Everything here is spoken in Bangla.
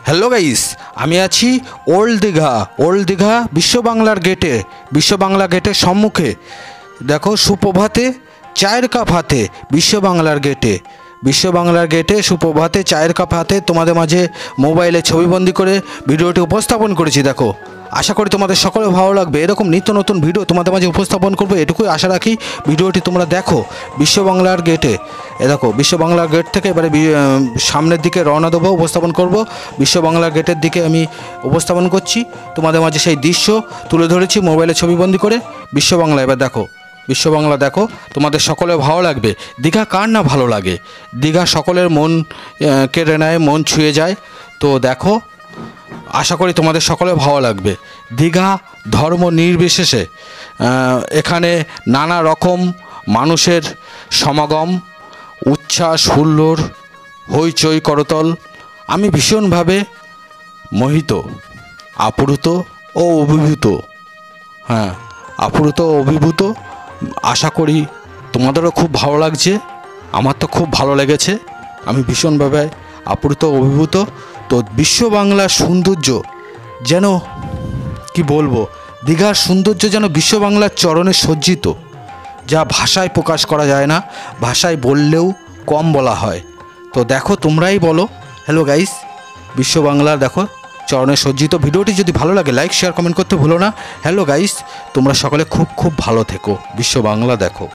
হ্যালো গাইস, আমি আছি ওল্ড দীঘা বিশ্ব বাংলার গেটে, বিশ্ব বাংলা গেটের সম্মুখে। দেখো, সুপ্রভাতে চায়ের কাপ হাতে, বিশ্ব বাংলার গেটে, বিশ্ব বাংলার গেটে সুপ্রভাতে চায়ের কাপ হাতে তোমাদের মাঝে মোবাইলে ছবিবন্দি করে ভিডিওটি উপস্থাপন করেছি। দেখো, আশা করি তোমাদের সকলে ভালো লাগবে। এরকম নিত্য নতুন ভিডিও তোমাদের মাঝে উপস্থাপন করবো, এটুকুই আশা রাখি। ভিডিওটি তোমরা দেখো বিশ্ব বাংলার গেটে। দেখো, বিশ্ব বাংলার গেট থেকে এবারে সামনের দিকে রওনা দেবো, উপস্থাপন করব। বিশ্ব বাংলার গেটের দিকে আমি উপস্থাপন করছি, তোমাদের মাঝে সেই দৃশ্য তুলে ধরেছি মোবাইলে ছবিবন্দি করে। বিশ্ব বাংলা এবার দেখো, বিশ্ব বাংলা দেখো, তোমাদের সকলে ভালো লাগবে। দীঘা কার না ভালো লাগে? দীঘা সকলের মন কেড়ে নেয়, মন ছুঁয়ে যায়। তো দেখো, আশা করি তোমাদের সকলে ভালো লাগবে। দীঘা ধর্ম নির্বিশেষে এখানে নানা রকম মানুষের সমাগম, উচ্ছ্বাস, হুল্লোড়, হইচই, করতল। আমি ভীষণভাবে মোহিত, আপ্লুত ও অভিভূত। হ্যাঁ, আপ্লুত ও অভিভূত। আশা করি তোমাদেরও খুব ভালো লাগছে। আমার তো খুব ভালো লেগেছে। আমি ভীষণভাবে আপ্লুত অভিভূত। তো বিশ্ব বাংলার সৌন্দর্য যেন কি বলবো, দীঘার সৌন্দর্য যেন বিশ্ব বাংলার চরণে সজ্জিত, যা ভাষায় প্রকাশ করা যায় না, ভাষায় বললেও কম বলা হয়। তো দেখো, তোমরাই বলো। হ্যালো গাইস, বিশ্ব বাংলা দেখো চরণে সজ্জিত। ভিডিওটি যদি ভালো লাগে লাইক, শেয়ার, কমেন্ট করতে ভুলো না। হ্যালো গাইস, তোমরা সকলে খুব খুব ভালো থেকো। বিশ্ব বাংলা দেখো।